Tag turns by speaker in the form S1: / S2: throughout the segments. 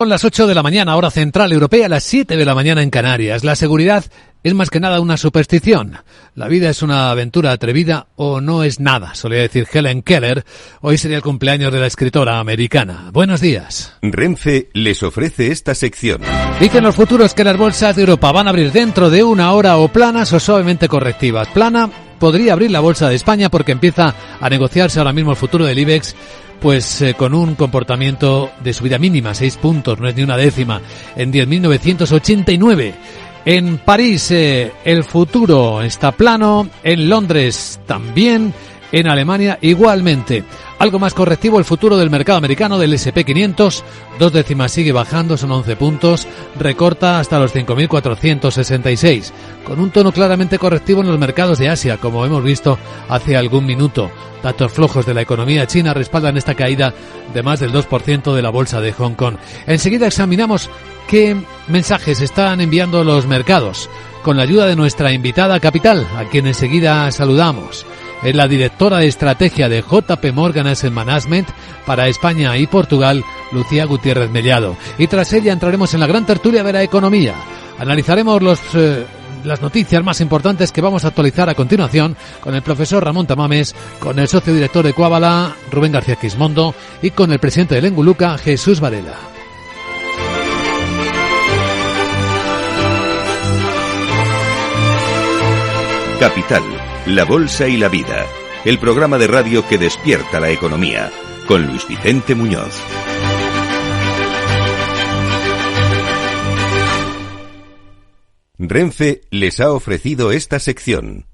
S1: Son las 8 de la mañana, hora central europea, las 7 de la mañana en Canarias. La seguridad es más que nada una superstición. La vida es una aventura atrevida o no es nada, solía decir Helen Keller. Hoy sería el cumpleaños de la escritora americana. Buenos días.
S2: Renfe les ofrece esta sección.
S1: Dicen los futuros que las bolsas de Europa van a abrir dentro de una hora o planas o suavemente correctivas. Plana podría abrir la bolsa de España porque empieza a negociarse ahora mismo el futuro del IBEX. Pues con un comportamiento de subida mínima, 6 puntos, no es ni una décima, en 10.989. En París el futuro está plano, en Londres también, en Alemania igualmente. Algo más correctivo el futuro del mercado americano del S&P 500, 2 décimas sigue bajando, son 11 puntos, recorta hasta los 5.466, con un tono claramente correctivo en los mercados de Asia, como hemos visto hace algún minuto. Datos flojos de la economía china respaldan esta caída de más del 2% de la bolsa de Hong Kong. Enseguida examinamos qué mensajes están enviando los mercados, con la ayuda de nuestra invitada capital, a quien enseguida saludamos. Es la directora de estrategia de JP Morgan Asset Management para España y Portugal, Lucía Gutiérrez Mellado. Y tras ella entraremos en la gran tertulia de la economía. Analizaremos las noticias más importantes que vamos a actualizar a continuación con el profesor Ramón Tamames, con el socio director de Cuábala, Rubén García Quismondo, y con el presidente de Lenguluca, Jesús Varela.
S2: Capital, la bolsa y la vida. El programa de radio que despierta la economía. Con Luis Vicente Muñoz. Renfe les ha ofrecido esta sección.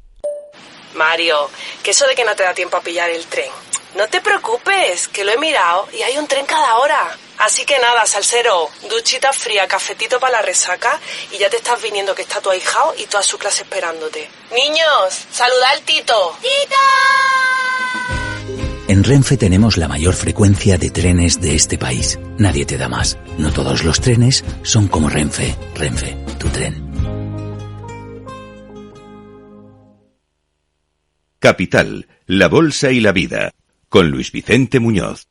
S3: Mario, que eso de que no te da tiempo a pillar el tren. No te preocupes, que lo he mirado y hay un tren cada hora. Así que nada, salsero, duchita fría, cafetito para la resaca y ya te estás viniendo que está tu ahijao y toda su clase esperándote. Niños, saluda al Tito. ¡Tito!
S4: En Renfe tenemos la mayor frecuencia de trenes de este país. Nadie te da más. No todos los trenes son como Renfe. Renfe, tu tren.
S2: Capital, la bolsa y la vida. Con Luis Vicente Muñoz.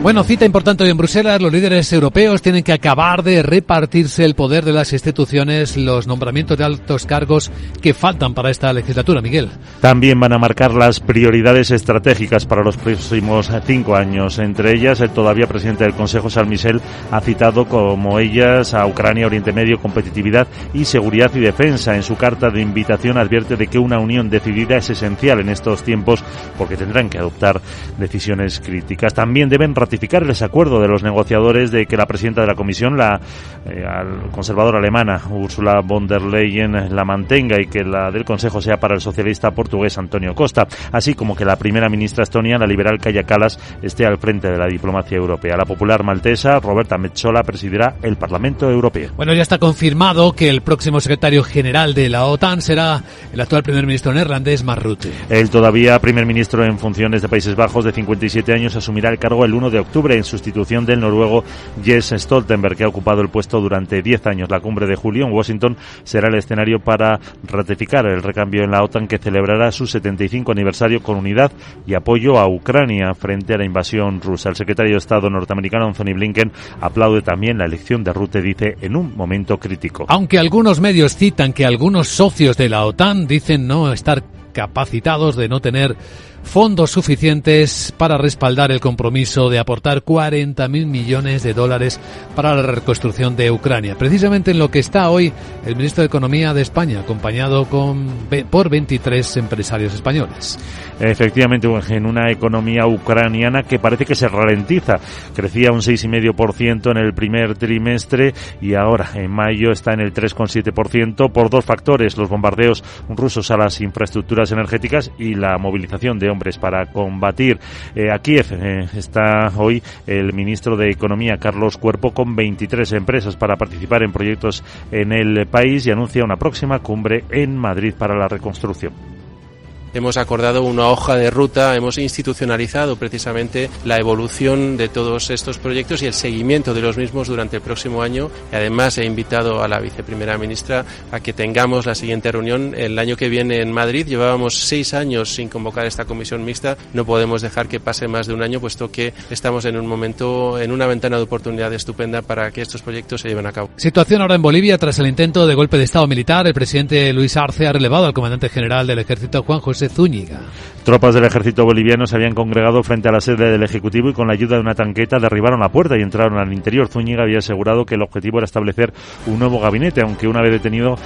S1: Bueno, cita importante hoy en Bruselas. Los líderes europeos tienen que acabar de repartirse el poder de las instituciones, los nombramientos de altos cargos que faltan para esta legislatura, Miguel.
S5: También van a marcar las prioridades estratégicas para los próximos 5 años. Entre ellas, el todavía presidente del Consejo, Charles Michel, ha citado como ellas a Ucrania, Oriente Medio, competitividad y seguridad y defensa. En su carta de invitación advierte de que una unión decidida es esencial en estos tiempos porque tendrán que adoptar decisiones críticas. También deben ratificar el desacuerdo de los negociadores de que la presidenta de la Comisión, la conservadora alemana Ursula von der Leyen, la mantenga y que la del Consejo sea para el socialista portugués Antonio Costa, así como que la primera ministra estonia, la liberal Kaja Kallas, esté al frente de la diplomacia europea. La popular maltesa Roberta Metsola presidirá el Parlamento Europeo.
S1: Bueno, ya está confirmado que el próximo secretario general de la OTAN será el actual primer ministro neerlandés Mark Rutte.
S5: El todavía primer ministro en funciones de Países Bajos, de 57 años, asumirá el cargo el 1 de octubre en sustitución del noruego Jens Stoltenberg, que ha ocupado el puesto durante 10 años. La cumbre de julio en Washington será el escenario para ratificar el recambio en la OTAN, que celebrará su 75 aniversario con unidad y apoyo a Ucrania frente a la invasión rusa. El secretario de Estado norteamericano Anthony Blinken aplaude también la elección de Rutte, dice, en un momento crítico.
S1: Aunque algunos medios citan que algunos socios de la OTAN dicen no estar capacitados, de no tener fondos suficientes para respaldar el compromiso de aportar 40.000 millones de dólares para la reconstrucción de Ucrania. Precisamente en lo que está hoy el ministro de Economía de España, acompañado por 23 empresarios españoles.
S5: Efectivamente, en una economía ucraniana que parece que se ralentiza. Crecía un 6,5% en el primer trimestre y ahora en mayo está en el 3,7% por 2 factores: los bombardeos rusos a las infraestructuras energéticas y la movilización de hombres para combatir. A Kiev está hoy el ministro de Economía, Carlos Cuerpo, con 23 empresas para participar en proyectos en el país y anuncia una próxima cumbre en Madrid para la reconstrucción.
S6: hemos acordado una hoja de ruta, hemos institucionalizado precisamente la evolución de todos estos proyectos y el seguimiento de los mismos durante el próximo año. Y además he invitado a la viceprimera ministra a que tengamos la siguiente reunión el año que viene en Madrid. Llevábamos 6 años sin convocar esta comisión mixta, no podemos dejar que pase más de un año, puesto que estamos en un momento, en una ventana de oportunidad estupenda para que estos proyectos se lleven a cabo.
S1: Situación ahora en Bolivia tras el intento de golpe de Estado militar. El presidente Luis Arce ha relevado al comandante general del ejército, Juan José Zúñiga.
S5: Tropas del ejército boliviano se habían congregado frente a la sede del Ejecutivo y con la ayuda de una tanqueta derribaron la puerta y entraron al interior. Zúñiga había asegurado que el objetivo era establecer un nuevo gabinete, aunque una vez detenido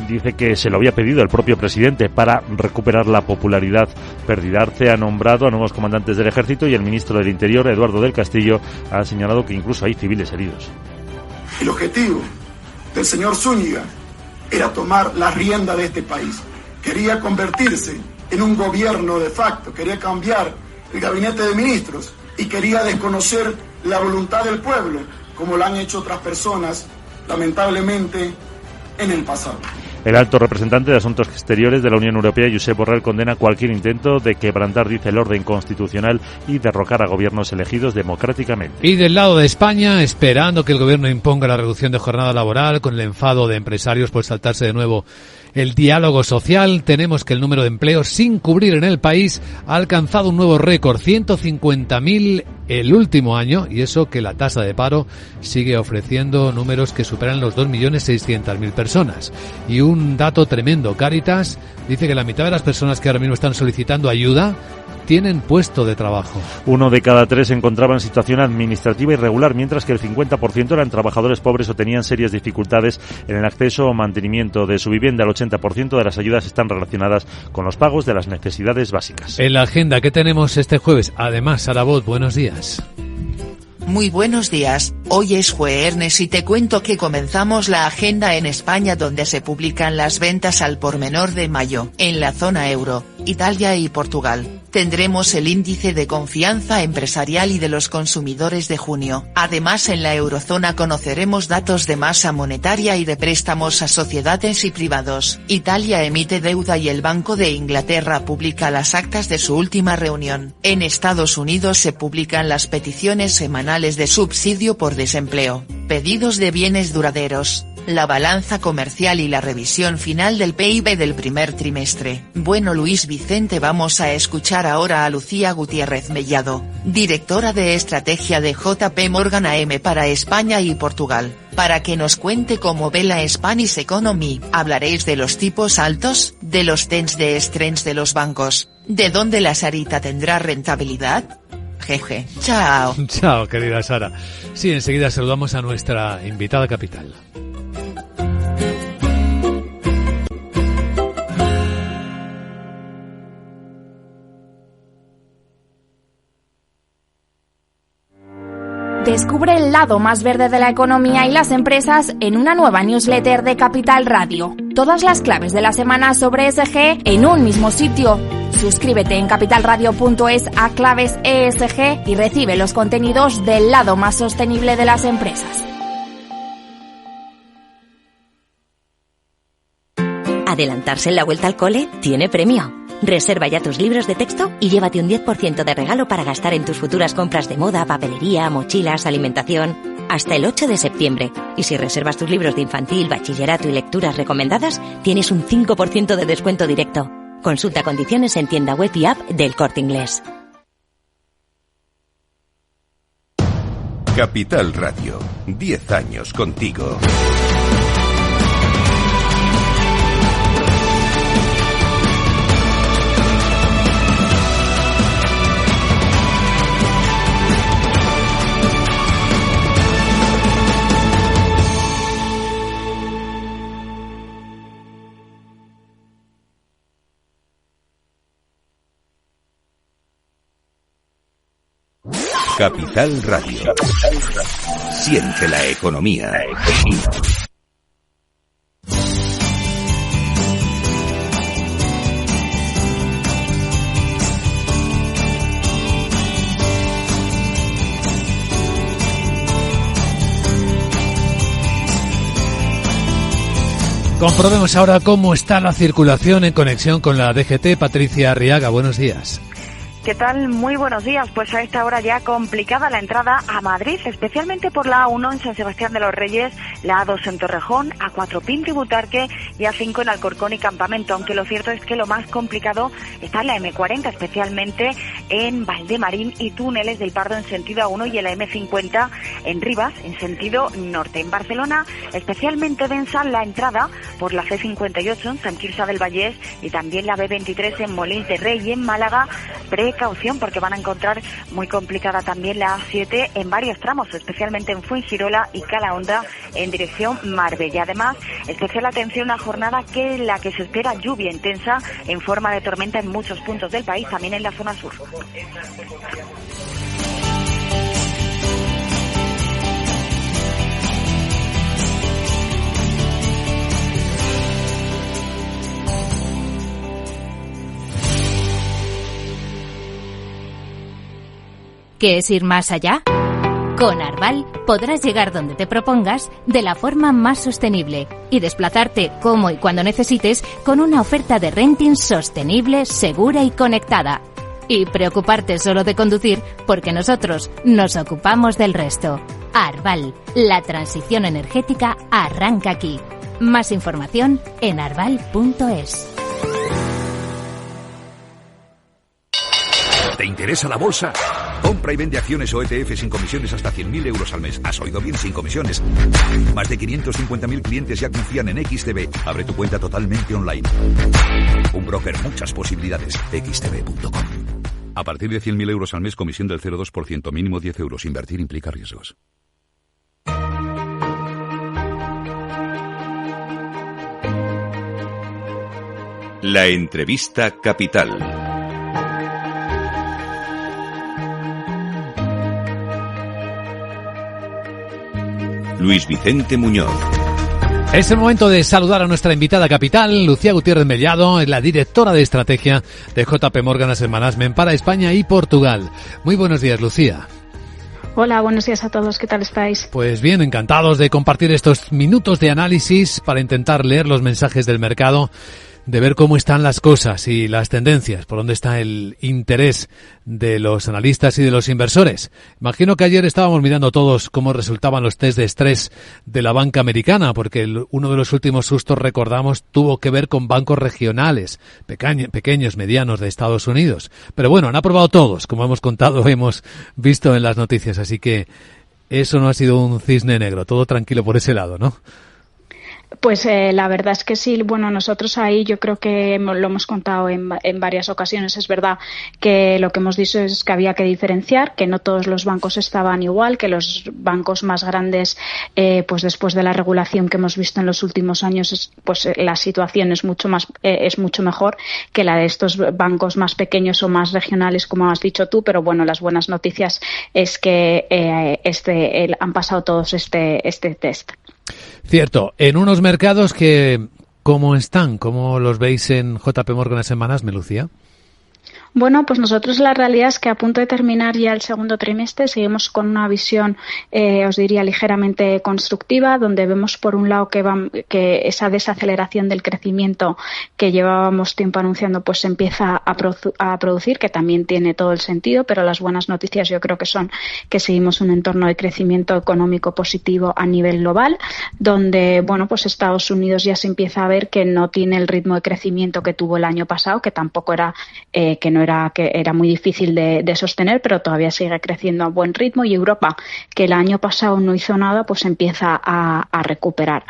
S5: dice que se lo había pedido el propio presidente para recuperar la popularidad perdida. Arce ha nombrado a nuevos comandantes del ejército y el ministro del Interior, Eduardo del Castillo, ha señalado que incluso hay civiles heridos.
S7: El objetivo del señor Zúñiga era tomar la rienda de este país. Quería convertirse en un gobierno de facto, quería cambiar el gabinete de ministros y quería desconocer la voluntad del pueblo, como lo han hecho otras personas, lamentablemente, en el pasado.
S5: El alto representante de Asuntos Exteriores de la Unión Europea, Josep Borrell, condena cualquier intento de quebrantar, dice, el orden constitucional y derrocar a gobiernos elegidos democráticamente.
S1: Y del lado de España, esperando que el gobierno imponga la reducción de jornada laboral con el enfado de empresarios por saltarse de nuevo el diálogo social, tenemos que el número de empleos sin cubrir en el país ha alcanzado un nuevo récord, 150.000 el último año, y eso que la tasa de paro sigue ofreciendo números que superan los 2.600.000 personas. Y un dato tremendo, Cáritas dice que la mitad de las personas que ahora mismo están solicitando ayuda tienen puesto de trabajo.
S5: 1 de cada 3 se encontraba en situación administrativa irregular, mientras que el 50% eran trabajadores pobres o tenían serias dificultades en el acceso o mantenimiento de su vivienda. El 80% de las ayudas están relacionadas con los pagos de las necesidades básicas.
S1: En la agenda que tenemos este jueves, además, Sara Bot, buenos días.
S8: Muy buenos días, hoy es jueves y te cuento que comenzamos la agenda en España, donde se publican las ventas al por menor de mayo. En la zona euro, Italia y Portugal, tendremos el índice de confianza empresarial y de los consumidores de junio. Además, en la eurozona conoceremos datos de masa monetaria y de préstamos a sociedades y privados. Italia emite deuda y el Banco de Inglaterra publica las actas de su última reunión. En Estados Unidos se publican las peticiones semanales de subsidio por desempleo, pedidos de bienes duraderos, la balanza comercial y la revisión final del PIB del primer trimestre. Bueno, Luis Vicente, vamos a escuchar ahora a Lucía Gutiérrez Mellado, directora de estrategia de JP Morgan AM para España y Portugal, para que nos cuente cómo ve la Spanish Economy. Hablaréis de los tipos altos, de los trends de los bancos, de dónde la Sarita tendrá rentabilidad. Jeje, chao.
S1: Chao, querida Sara. Sí, enseguida saludamos a nuestra invitada capital.
S9: Descubre el lado más verde de la economía y las empresas en una nueva newsletter de Capital Radio. Todas las claves de la semana sobre ESG en un mismo sitio. Suscríbete en capitalradio.es a claves ESG y recibe los contenidos del lado más sostenible de las empresas.
S10: Adelantarse en la vuelta al cole tiene premio. Reserva ya tus libros de texto y llévate un 10% de regalo para gastar en tus futuras compras de moda, papelería, mochilas, alimentación. Hasta el 8 de septiembre. Y si reservas tus libros de infantil, bachillerato y lecturas recomendadas, tienes un 5% de descuento directo. Consulta condiciones en tienda web y app del Corte Inglés.
S2: Capital Radio, 10 años contigo. Capital Radio. Siente la economía.
S1: Comprobemos ahora cómo está la circulación en conexión con la DGT. Patricia Arriaga, buenos días.
S11: ¿Qué tal? Muy buenos días. Pues a esta hora ya complicada la entrada a Madrid, especialmente por la A1 en San Sebastián de los Reyes, la A2 en Torrejón, A4 Pinto y Butarque y A5 en Alcorcón y Campamento. Aunque lo cierto es que lo más complicado está en la M40, especialmente en Valdemarín y túneles del Pardo en sentido A1 y en la M50 en Rivas en sentido norte. En Barcelona, especialmente densa la entrada por la C58 en Sant Quirze del Vallès y también la B23 en Molins de Rey y en Málaga. Precaución porque van a encontrar muy complicada también la A7 en varios tramos, especialmente en Fuengirola y Calahonda en dirección Marbella. Además, especial atención a jornada en la que se espera lluvia intensa en forma de tormenta en muchos puntos del país, también en la zona sur.
S12: ¿Qué es ir más allá? Con Arval podrás llegar donde te propongas de la forma más sostenible y desplazarte como y cuando necesites con una oferta de renting sostenible, segura y conectada. Y preocuparte solo de conducir porque nosotros nos ocupamos del resto. Arval, la transición energética arranca aquí. Más información en arval.es.
S13: ¿Te interesa la bolsa? Compra y vende acciones o ETF sin comisiones hasta 100.000 euros al mes. ¿Has oído bien? Sin comisiones. Más de 550.000 clientes ya confían en XTB. Abre tu cuenta totalmente online. Un broker, muchas posibilidades. xtb.com. A partir de 100.000 euros al mes, comisión del 0,2%, mínimo 10 euros. Invertir implica riesgos.
S2: La entrevista capital. Luis Vicente Muñoz.
S1: Es el momento de saludar a nuestra invitada capital, Lucía Gutiérrez Mellado, es la directora de estrategia de JP Morgan Asset Management para España y Portugal. Muy buenos días, Lucía.
S14: Hola, buenos días a todos. ¿Qué tal estáis?
S1: Pues bien, encantados de compartir estos minutos de análisis para intentar leer los mensajes del mercado, de ver cómo están las cosas y las tendencias, por dónde está el interés de los analistas y de los inversores. Imagino que ayer estábamos mirando todos cómo resultaban los test de estrés de la banca americana, porque uno de los últimos sustos, recordamos, tuvo que ver con bancos regionales, pequeños, medianos de Estados Unidos. Pero bueno, han aprobado todos, como hemos contado, hemos visto en las noticias, así que eso no ha sido un cisne negro, todo tranquilo por ese lado, ¿no?
S14: Pues la verdad es que sí. Bueno, nosotros ahí yo creo que lo hemos contado en varias ocasiones. Es verdad que lo que hemos dicho es que había que diferenciar, que no todos los bancos estaban igual, que los bancos más grandes, pues después de la regulación que hemos visto en los últimos años, pues la situación es mucho mejor que la de estos bancos más pequeños o más regionales, como has dicho tú. Pero bueno, las buenas noticias es que han pasado todos este test.
S1: Cierto, en unos mercados que, ¿cómo están? ¿Cómo los veis en JP Morgan Asset Management, Lucía?
S14: Bueno, pues nosotros la realidad es que a punto de terminar ya el segundo trimestre seguimos con una visión, os diría, ligeramente constructiva, donde vemos por un lado que esa desaceleración del crecimiento que llevábamos tiempo anunciando pues se empieza a producir, que también tiene todo el sentido, pero las buenas noticias yo creo que son que seguimos un entorno de crecimiento económico positivo a nivel global, donde bueno, pues Estados Unidos ya se empieza a ver que no tiene el ritmo de crecimiento que tuvo el año pasado, que tampoco era que era muy difícil de sostener, pero todavía sigue creciendo a buen ritmo, y Europa, que el año pasado no hizo nada, pues empieza a recuperar.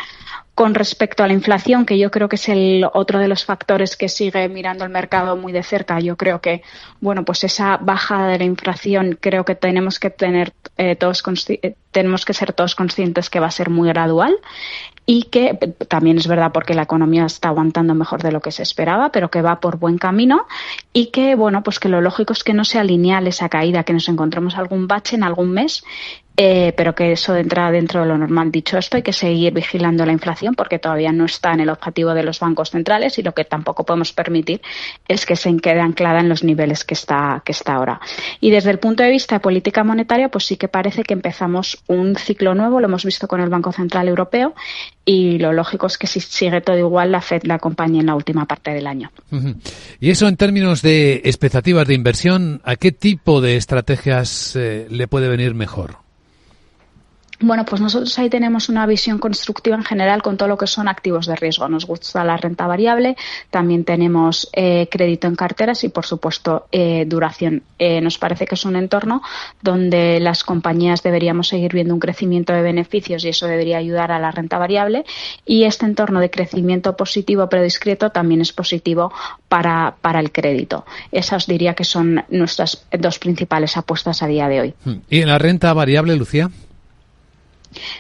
S14: Con respecto a la inflación, que yo creo que es el otro de los factores que sigue mirando el mercado muy de cerca, yo creo que, bueno, pues esa bajada de la inflación creo que tenemos que ser todos conscientes que va a ser muy gradual, y que también es verdad porque la economía está aguantando mejor de lo que se esperaba, pero que va por buen camino, y que, bueno, pues que lo lógico es que no sea lineal esa caída, que nos encontremos algún bache en algún mes, pero que eso entra dentro de lo normal. Dicho esto, hay que seguir vigilando la inflación porque todavía no está en el objetivo de los bancos centrales, y lo que tampoco podemos permitir es que se quede anclada en los niveles que está ahora. Y desde el punto de vista de política monetaria, pues sí que parece que empezamos un ciclo nuevo, lo hemos visto con el Banco Central Europeo, y lo lógico es que si sigue todo igual, la FED la acompañe en la última parte del año.
S1: Y eso en términos de expectativas de inversión, ¿a qué tipo de estrategias le puede venir mejor?
S14: Bueno, pues nosotros ahí tenemos una visión constructiva en general con todo lo que son activos de riesgo. Nos gusta la renta variable, también tenemos crédito en carteras y, por supuesto, duración. Nos parece que es un entorno donde las compañías deberíamos seguir viendo un crecimiento de beneficios y eso debería ayudar a la renta variable. Y este entorno de crecimiento positivo pero discreto también es positivo para el crédito. Esas diría que son nuestras dos principales apuestas a día de hoy.
S1: ¿Y en la renta variable, Lucía?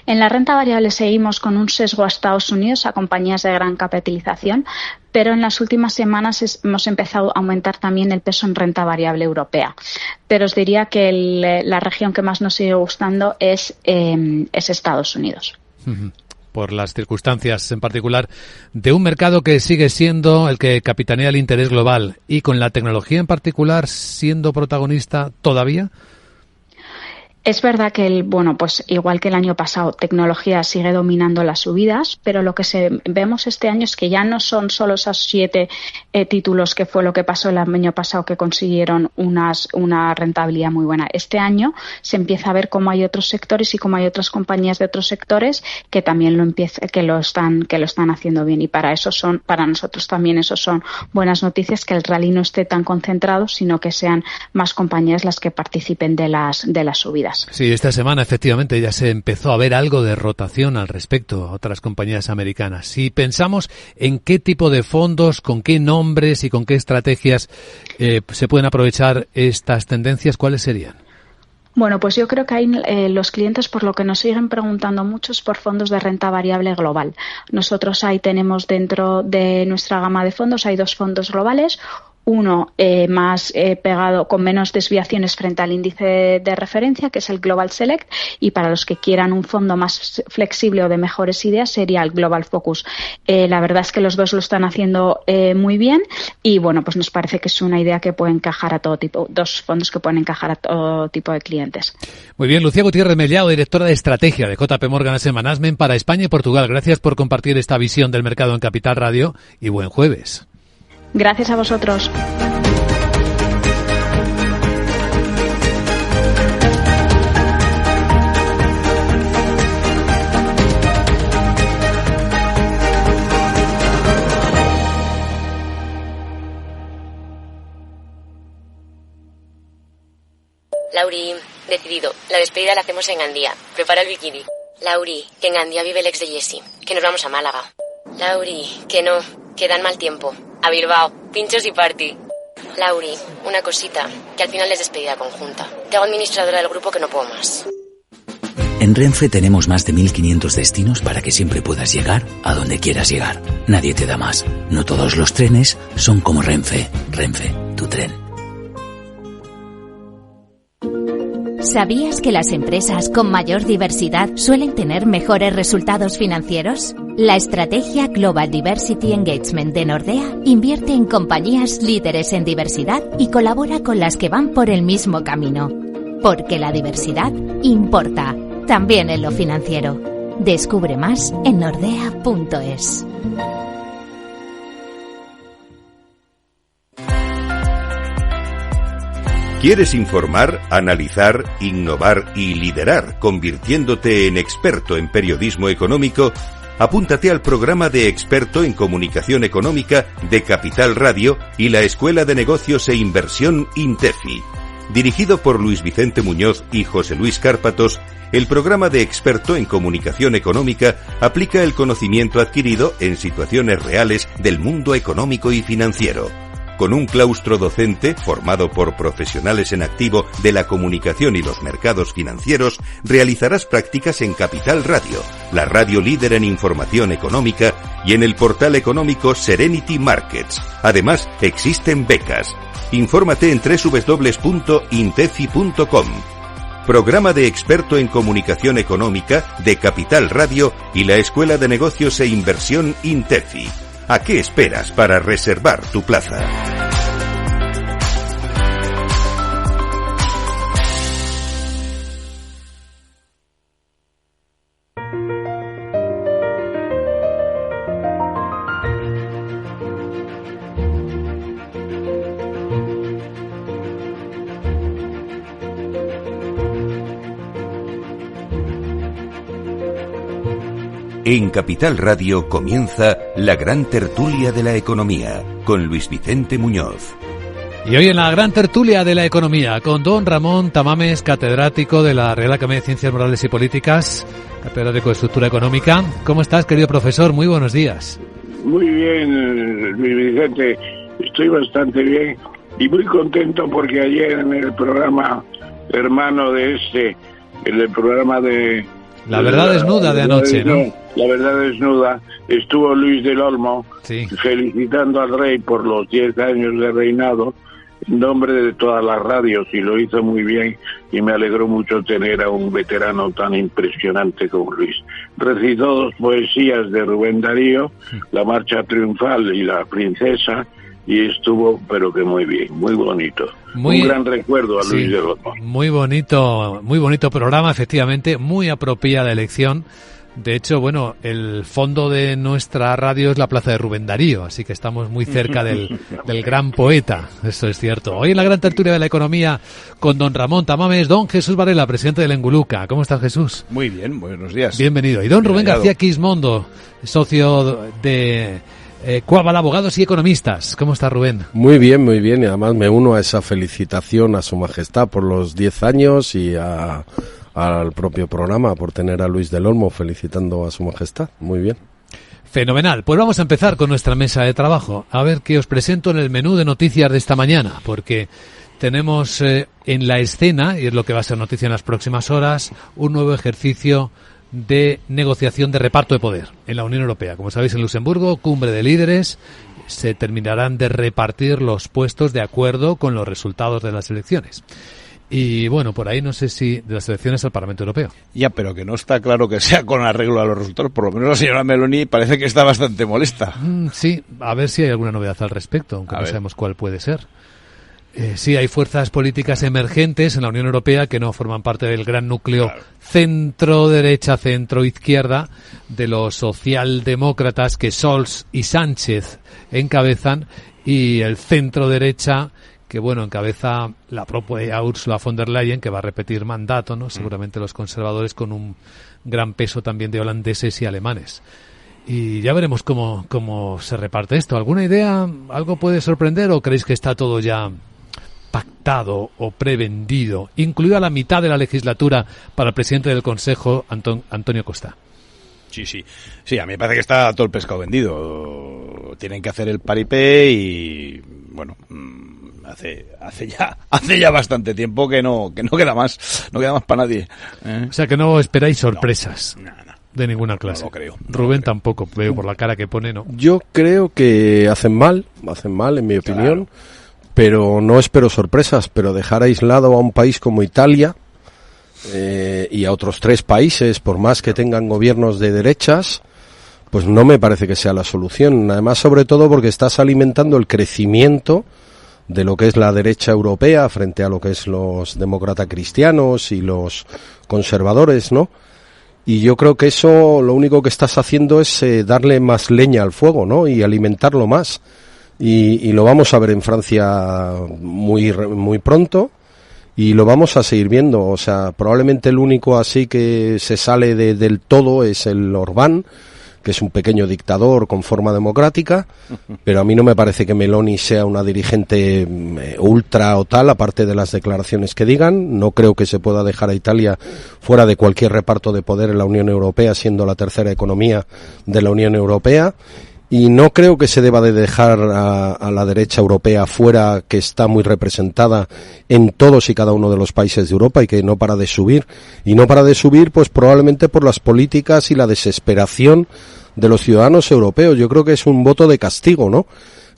S14: En la renta variable seguimos con un sesgo a Estados Unidos, a compañías de gran capitalización, pero en las últimas semanas hemos empezado a aumentar también el peso en renta variable europea. Pero os diría que la región que más nos sigue gustando es Estados Unidos.
S1: Por las circunstancias en particular de un mercado que sigue siendo el que capitanea el interés global y con la tecnología en particular siendo protagonista todavía.
S14: Es verdad que, pues igual que el año pasado, tecnología sigue dominando las subidas, pero lo que vemos este año es que ya no son solo esos 7 títulos que fue lo que pasó el año pasado que consiguieron una rentabilidad muy buena. Este año se empieza a ver cómo hay otros sectores y cómo hay otras compañías de otros sectores que también lo están haciendo bien, y para nosotros también eso son buenas noticias, que el rally no esté tan concentrado, sino que sean más compañías las que participen de las subidas.
S1: Sí, esta semana efectivamente ya se empezó a ver algo de rotación al respecto a otras compañías americanas. Si pensamos en qué tipo de fondos, con qué nombres y con qué estrategias se pueden aprovechar estas tendencias, ¿cuáles serían?
S14: Bueno, pues yo creo que ahí los clientes, por lo que nos siguen preguntando mucho, es por fondos de renta variable global. Nosotros ahí tenemos dentro de nuestra gama de fondos, hay 2 fondos globales. Uno más pegado, con menos desviaciones frente al índice de referencia, que es el Global Select, y para los que quieran un fondo más flexible o de mejores ideas sería el Global Focus. La verdad es que los dos lo están haciendo muy bien, y pues nos parece que es una idea que puede encajar a todo tipo, 2 fondos que pueden encajar a todo tipo de clientes.
S1: Muy bien, Lucía Gutiérrez Mellao, directora de estrategia de JP Morgan Asset Management para España y Portugal. Gracias por compartir esta visión del mercado en Capital Radio y buen jueves.
S14: Gracias a vosotros.
S15: Lauri, decidido. La despedida la hacemos en Gandía. Prepara el bikini. Lauri, que en Gandía vive el ex de Jessie. Que nos vamos a Málaga. Lauri, que no, que dan mal tiempo. A Bilbao, pinchos y party. Lauri, una cosita, que al final es despedida conjunta. Te hago administradora del grupo, que no puedo más.
S4: En Renfe tenemos más de 1.500 destinos para que siempre puedas llegar a donde quieras llegar. Nadie te da más. No todos los trenes son como Renfe. Renfe, tu tren.
S12: ¿Sabías que las empresas con mayor diversidad suelen tener mejores resultados financieros? La estrategia Global Diversity Engagement de Nordea invierte en compañías líderes en diversidad y colabora con las que van por el mismo camino. Porque la diversidad importa, también en lo financiero. Descubre más en nordea.es.
S2: ¿Quieres informar, analizar, innovar y liderar, convirtiéndote en experto en periodismo económico? Apúntate al programa de experto en comunicación económica de Capital Radio y la Escuela de Negocios e Inversión INTEFI. Dirigido por Luis Vicente Muñoz y José Luis Cárpatos, el programa de experto en comunicación económica aplica el conocimiento adquirido en situaciones reales del mundo económico y financiero. Con un claustro docente formado por profesionales en activo de la comunicación y los mercados financieros, realizarás prácticas en Capital Radio, la radio líder en información económica, y en el portal económico Serenity Markets. Además, existen becas. Infórmate en www.intefi.com. Programa de experto en comunicación económica de Capital Radio y la Escuela de Negocios e Inversión INTEFI. ¿A qué esperas para reservar tu plaza? En Capital Radio comienza la gran tertulia de la economía con Luis Vicente Muñoz.
S1: Y hoy en la gran tertulia de la economía con don Ramón Tamames, catedrático de la Real Academia de Ciencias Morales y Políticas, catedrático de Estructura Económica. ¿Cómo estás, querido profesor? Muy buenos días.
S16: Muy bien, Luis Vicente. Estoy bastante bien y muy contento porque ayer en el programa hermano de en el programa de...
S1: La verdad desnuda de anoche, ¿no?
S16: La verdad desnuda, estuvo Luis del Olmo felicitando al rey por los 10 años de reinado en nombre de todas las radios, y lo hizo muy bien, y me alegró mucho tener a un veterano tan impresionante como Luis. Recitó 2 poesías de Rubén Darío, La Marcha Triunfal y La Princesa, y estuvo, pero que muy bien, muy bonito. Un gran recuerdo a Luis del Olmo.
S1: Muy bonito programa, efectivamente, muy apropiada elección. De hecho, bueno, el fondo de nuestra radio es la Plaza de Rubén Darío, así que estamos muy cerca del gran poeta, eso es cierto. Hoy en la gran tertulia de la economía con don Ramón Tamames, don Jesús Varela, presidente del Enguluca. ¿Cómo estás, Jesús?
S17: Muy bien, buenos días.
S1: Bienvenido. Y don Rubén García Quismondo, socio de Cuabal Abogados y Economistas. ¿Cómo está, Rubén?
S17: Muy bien, y además me uno a esa felicitación a Su Majestad por los 10 años y al propio programa por tener a Luis del Olmo felicitando a Su Majestad. Muy bien.
S1: Fenomenal. Pues vamos a empezar con nuestra mesa de trabajo. A ver qué os presento en el menú de noticias de esta mañana, porque tenemos en la escena, y es lo que va a ser noticia en las próximas horas, un nuevo ejercicio de negociación de reparto de poder en la Unión Europea. Como sabéis, en Luxemburgo, cumbre de líderes, se terminarán de repartir los puestos de acuerdo con los resultados de las elecciones. Y bueno, por ahí no sé si de las elecciones al Parlamento Europeo.
S17: Ya, pero que no está claro que sea con arreglo a los resultados. Por lo menos la señora Meloni parece que está bastante molesta.
S1: Sí, a ver si hay alguna novedad al respecto, aunque no sabemos cuál puede ser. Sí, hay fuerzas políticas emergentes en la Unión Europea que no forman parte del gran núcleo centro-derecha, centro-izquierda de los socialdemócratas que Scholz y Sánchez encabezan, y el centro-derecha que, bueno, encabeza la propia Ursula von der Leyen, que va a repetir mandato, ¿no? Seguramente los conservadores, con un gran peso también de holandeses y alemanes. Y ya veremos cómo se reparte esto. ¿Alguna idea? ¿Algo puede sorprender o creéis que está todo ya pactado o prevendido, incluida la mitad de la legislatura para el presidente del Consejo, Antonio Costa?
S17: Sí, a mí me parece que está todo el pescado vendido. Tienen que hacer el paripé y, bueno, hace ya bastante tiempo que no queda más para nadie.
S1: O sea, que no esperáis sorpresas. No. De ninguna clase.
S17: No lo creo.
S1: Rubén tampoco, veo por la cara que pone, ¿no?
S17: Yo creo que hacen mal en mi opinión, pero no espero sorpresas, pero dejar aislado a un país como Italia y a otros 3 países, por más que tengan gobiernos de derechas, pues no me parece que sea la solución. Además, sobre todo porque estás alimentando el crecimiento de lo que es la derecha europea frente a lo que es los demócratas cristianos y los conservadores, ¿no? Y yo creo que eso lo único que estás haciendo es darle más leña al fuego, ¿no? Y alimentarlo más. Y lo vamos a ver en Francia muy pronto, y lo vamos a seguir viendo. O sea, probablemente el único así que se sale del todo es el Orbán, que es un pequeño dictador con forma democrática, pero a mí no me parece que Meloni sea una dirigente ultra o tal, aparte de las declaraciones que digan. No creo que se pueda dejar a Italia fuera de cualquier reparto de poder en la Unión Europea, siendo la tercera economía de la Unión Europea. Y no creo que se deba de dejar a la derecha europea fuera, que está muy representada en todos y cada uno de los países de Europa y que no para de subir. Y no para de subir, pues probablemente por las políticas y la desesperación de los ciudadanos europeos. Yo creo que es un voto de castigo, ¿no?,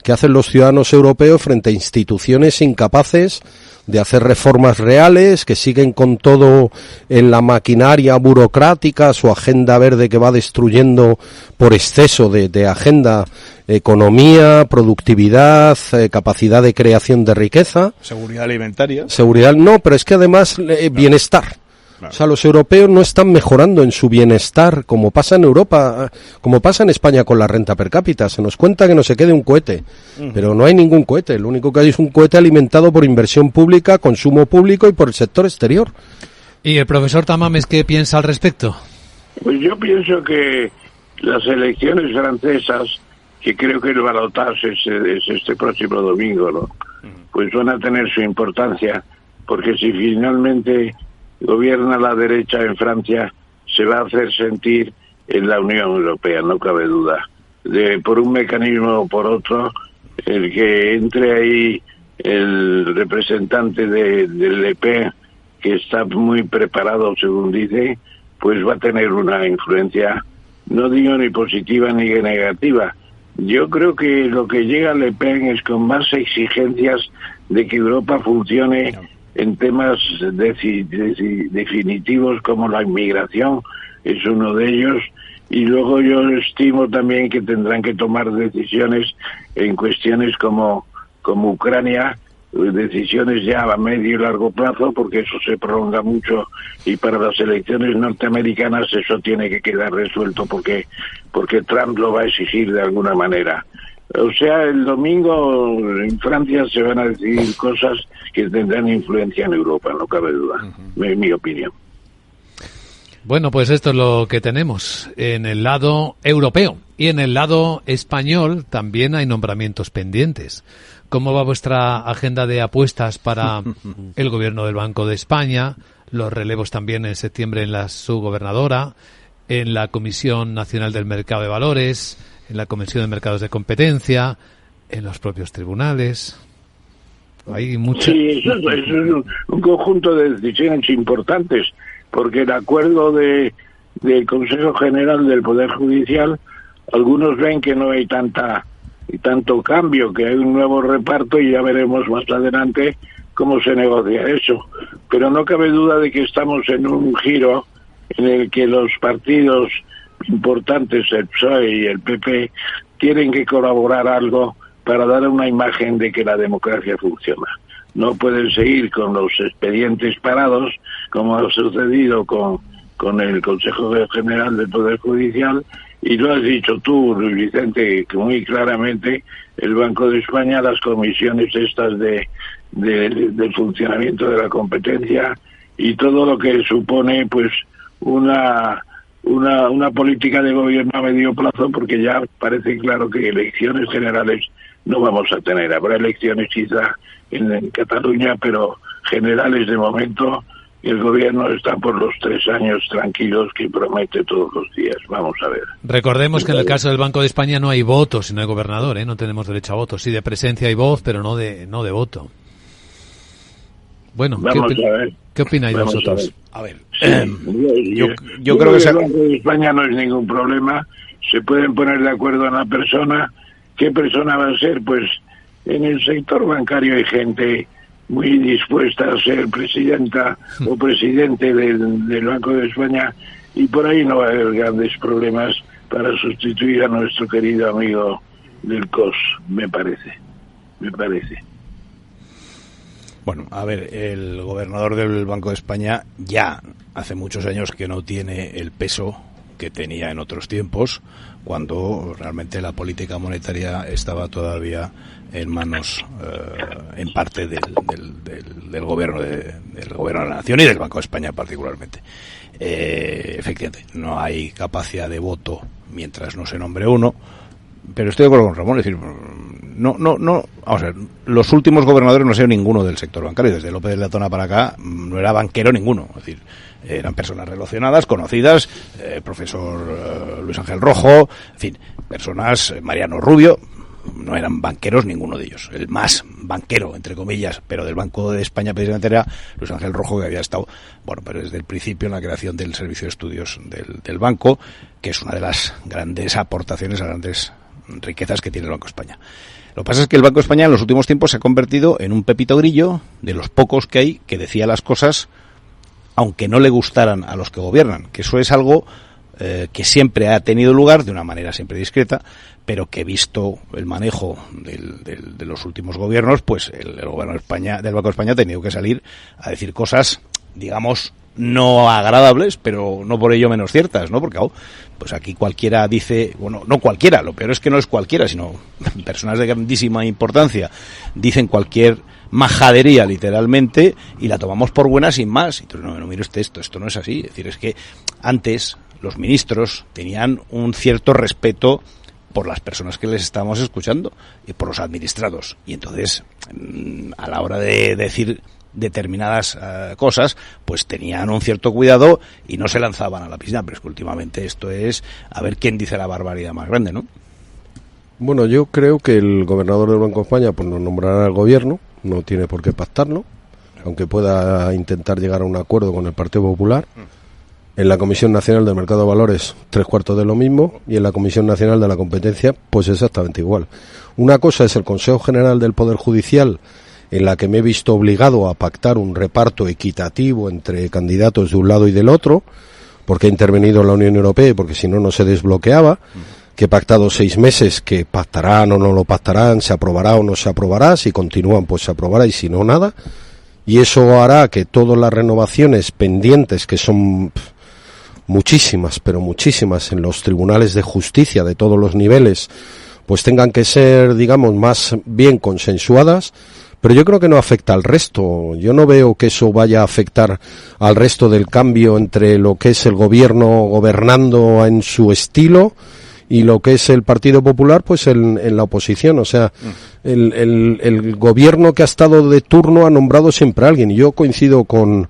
S17: que hacen los ciudadanos europeos frente a instituciones incapaces de hacer reformas reales, que siguen con todo en la maquinaria burocrática, su agenda verde que va destruyendo por exceso de agenda economía, productividad, capacidad de creación de riqueza.
S18: Seguridad alimentaria.
S17: Seguridad, no, pero es que además bienestar. Claro. O sea, los europeos no están mejorando en su bienestar, como pasa en Europa, como pasa en España con la renta per cápita. Se nos cuenta que no se quede un cohete, pero no hay ningún cohete. Lo único que hay es un cohete alimentado por inversión pública, consumo público y por el sector exterior.
S1: ¿Y el profesor Tamames qué piensa al respecto?
S16: Pues yo pienso que las elecciones francesas, que creo que el balotaje es este próximo domingo, ¿no? Pues van a tener su importancia, porque si finalmente gobierna la derecha en Francia, se va a hacer sentir en la Unión Europea, no cabe duda. Por un mecanismo o por otro, el que entre ahí el representante del Le Pen, que está muy preparado, según dice, pues va a tener una influencia, no digo ni positiva ni negativa. Yo creo que lo que llega a Le Pen es con más exigencias de que Europa funcione en temas definitivos como la inmigración, es uno de ellos, y luego yo estimo también que tendrán que tomar decisiones en cuestiones como Ucrania, decisiones ya a medio y largo plazo, porque eso se prolonga mucho, y para las elecciones norteamericanas eso tiene que quedar resuelto porque Trump lo va a exigir de alguna manera. O sea, el domingo en Francia se van a decidir cosas que tendrán influencia en Europa, no cabe duda, en mi opinión.
S1: Bueno, pues esto es lo que tenemos en el lado europeo. Y en el lado español también hay nombramientos pendientes. ¿Cómo va vuestra agenda de apuestas para el gobierno del Banco de España? Los relevos también en septiembre en la subgobernadora, en la Comisión Nacional del Mercado de Valores, en la Comisión de Mercados de Competencia, en los propios tribunales. Hay mucho.
S16: Sí, eso es un conjunto de decisiones importantes, porque el acuerdo del Consejo General del Poder Judicial, algunos ven que no hay tanto cambio, que hay un nuevo reparto, y ya veremos más adelante cómo se negocia eso. Pero no cabe duda de que estamos en un giro en el que los partidos importantes, el PSOE y el PP, tienen que colaborar algo para dar una imagen de que la democracia funciona. No pueden seguir con los expedientes parados, como ha sucedido con el Consejo General del Poder Judicial, y lo has dicho tú, Luis Vicente, que muy claramente el Banco de España, las comisiones estas del funcionamiento de la competencia y todo lo que supone pues una política de gobierno a medio plazo, porque ya parece claro que elecciones generales no vamos a tener. Habrá elecciones quizá en Cataluña, pero generales de momento el gobierno está por los 3 años tranquilos que promete todos los días. Vamos a ver.
S1: Recordemos que en el caso del Banco de España no hay voto, sino hay gobernador, no tenemos derecho a voto. Sí, de presencia y voz, pero no de voto. Bueno, ¿qué opináis vosotros?
S18: A ver,
S16: yo creo que el Banco de España no es ningún problema. Se pueden poner de acuerdo en la persona. ¿Qué persona va a ser? Pues en el sector bancario hay gente muy dispuesta a ser presidenta o presidente del Banco de España, y por ahí no va a haber grandes problemas para sustituir a nuestro querido amigo del COS, me parece.
S18: Bueno, a ver, el gobernador del Banco de España ya hace muchos años que no tiene el peso que tenía en otros tiempos, cuando realmente la política monetaria estaba todavía en manos, en parte del gobierno del gobierno de la nación y del Banco de España particularmente. Efectivamente, no hay capacidad de voto mientras no se nombre uno, pero estoy de acuerdo con Ramón, es decir, no, vamos a ver, los últimos gobernadores no ha sido ninguno del sector bancario, desde López de la Tona para acá no era banquero ninguno, es decir, eran personas relacionadas, conocidas, profesor Luis Ángel Rojo, en fin, personas, Mariano Rubio, no eran banqueros ninguno de ellos. El más banquero, entre comillas, pero del Banco de España precisamente era Luis Ángel Rojo, que había estado, bueno, pero desde el principio en la creación del Servicio de Estudios del banco, que es una de las grandes aportaciones, las grandes riquezas que tiene el Banco de España. Lo que pasa es que el Banco de España en los últimos tiempos se ha convertido en un pepito grillo de los pocos que hay que decía las cosas aunque no le gustaran a los que gobiernan, que eso es algo que siempre ha tenido lugar de una manera siempre discreta, pero que visto el manejo de los últimos gobiernos, pues el gobierno de España, del Banco de España ha tenido que salir a decir cosas, digamos, no agradables, pero no por ello menos ciertas, ¿no? Porque pues aquí cualquiera dice, bueno, no cualquiera, lo peor es que no es cualquiera, sino personas de grandísima importancia dicen cualquier majadería literalmente y la tomamos por buena sin más. Entonces, no mire usted esto no es así. Es decir, es que antes los ministros tenían un cierto respeto por las personas que les estábamos escuchando y por los administrados. Y entonces, a la hora de decir determinadas cosas, pues tenían un cierto cuidado y no se lanzaban a la piscina. Pero es que últimamente esto es a ver quién dice la barbaridad más grande, ¿no?
S17: Bueno, yo creo que el gobernador del Banco de España pues nos nombrará al gobierno, no tiene por qué pactarlo, aunque pueda intentar llegar a un acuerdo con el Partido Popular. En la Comisión Nacional del Mercado de Valores, 3/4 de lo mismo, y en la Comisión Nacional de la Competencia, pues exactamente igual. Una cosa es el Consejo General del Poder Judicial, en la que me he visto obligado a pactar un reparto equitativo entre candidatos de un lado y del otro, porque ha intervenido la Unión Europea y porque si no, no se desbloqueaba, que he pactado 6 meses, que pactarán o no lo pactarán, se aprobará o no se aprobará, si continúan pues se aprobará y si no, nada, y eso hará que todas las renovaciones pendientes, que son muchísimas, pero muchísimas en los tribunales de justicia de todos los niveles, pues tengan que ser, digamos, más bien consensuadas, pero yo creo que no afecta al resto. Yo no veo que eso vaya a afectar al resto del cambio entre lo que es el gobierno gobernando en su estilo y lo que es el Partido Popular pues en la oposición. O sea, el gobierno que ha estado de turno ha nombrado siempre a alguien, y yo coincido con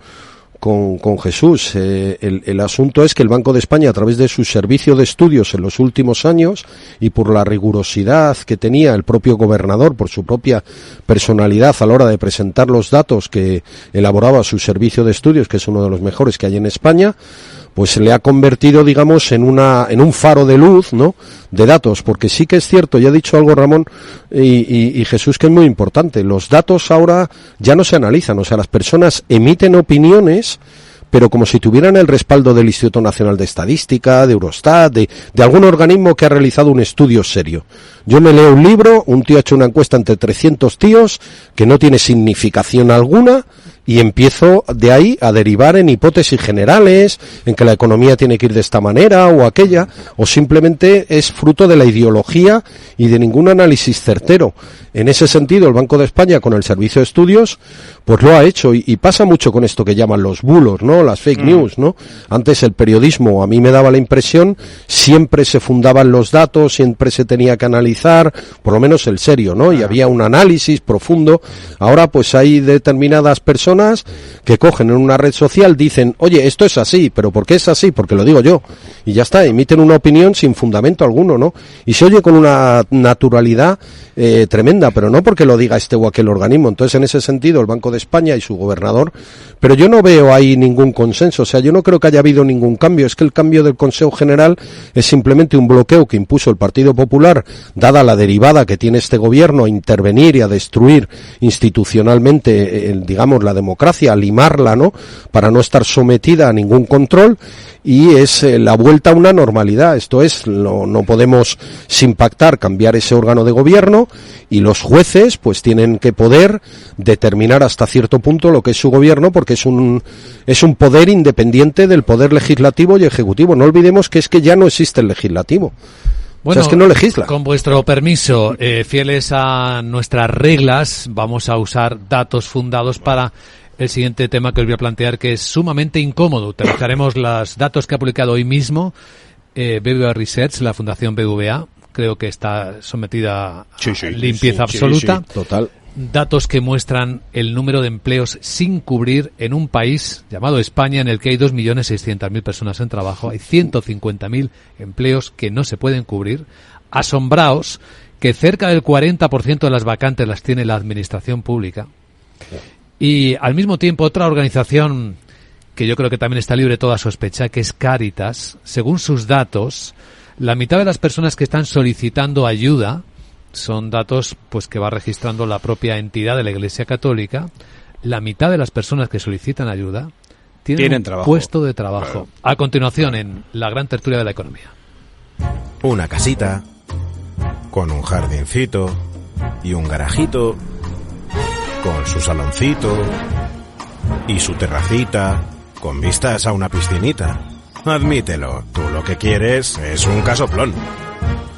S17: Jesús. El asunto es que el Banco de España, a través de su servicio de estudios en los últimos años y por la rigurosidad que tenía el propio gobernador, por su propia personalidad a la hora de presentar los datos que elaboraba su servicio de estudios, que es uno de los mejores que hay en España, pues se le ha convertido, digamos, en un faro de luz, ¿no?, de datos, porque sí que es cierto, ya ha dicho algo Ramón y Jesús, que es muy importante, los datos ahora ya no se analizan, o sea, las personas emiten opiniones, pero como si tuvieran el respaldo del Instituto Nacional de Estadística, de Eurostat, de algún organismo que ha realizado un estudio serio. Yo me leo un libro, un tío ha hecho una encuesta entre 300 tíos, que no tiene significación alguna, y empiezo de ahí a derivar en hipótesis generales, en que la economía tiene que ir de esta manera o aquella, o simplemente es fruto de la ideología y de ningún análisis certero. En ese sentido, el Banco de España, con el servicio de estudios, pues lo ha hecho, y pasa mucho con esto que llaman los bulos, ¿no?, las fake news, ¿no? Antes el periodismo, a mí me daba la impresión, siempre se fundaban los datos, siempre se tenía que analizar, por lo menos el serio, ¿no?, y había un análisis profundo. Ahora pues hay determinadas personas que cogen en una red social, dicen, oye, esto es así, pero ¿por qué es así? Porque lo digo yo, y ya está, emiten una opinión sin fundamento alguno, ¿no? Y se oye con una naturalidad tremenda, pero no porque lo diga este o aquel organismo. Entonces, en ese sentido, el Banco de España y su gobernador, pero yo no veo ahí ningún consenso, o sea, yo no creo que haya habido ningún cambio. Es que el cambio del Consejo General es simplemente un bloqueo que impuso el Partido Popular, dada la derivada que tiene este gobierno a intervenir y a destruir institucionalmente, digamos, la democracia, a limarla, ¿no?, para no estar sometida a ningún control, y es la vuelta a una normalidad. Esto es, no podemos sin pactar cambiar ese órgano de gobierno, y los jueces pues tienen que poder determinar hasta cierto punto lo que es su gobierno, porque es un poder independiente del poder legislativo y ejecutivo. No olvidemos que es que ya no existe el legislativo.
S1: Bueno,
S17: o sea, es que no legisla.
S1: Con vuestro permiso, fieles a nuestras reglas, vamos a usar datos fundados para el siguiente tema que os voy a plantear, que es sumamente incómodo. Utilizaremos los datos que ha publicado hoy mismo BBVA Research, la Fundación BBVA. Creo que está sometida a limpieza absoluta.
S17: Sí, total.
S1: Datos que muestran el número de empleos sin cubrir en un país llamado España, en el que hay 2.600.000 personas en trabajo. Hay 150.000 empleos que no se pueden cubrir. Asombraos que cerca del 40% de las vacantes las tiene la administración pública. Y al mismo tiempo otra organización que yo creo que también está libre de toda sospecha, que es Cáritas, según sus datos, la mitad de las personas que están solicitando ayuda, son datos pues que va registrando la propia entidad de la Iglesia Católica, la mitad de las personas que solicitan ayuda tienen un
S18: trabajo.
S1: Puesto de trabajo. Claro. A continuación, en la gran tertulia de la economía.
S19: Una casita con un jardincito y un garajito, con su saloncito y su terracita, con vistas a una piscinita. Admítelo, tú lo que quieres es un casoplón.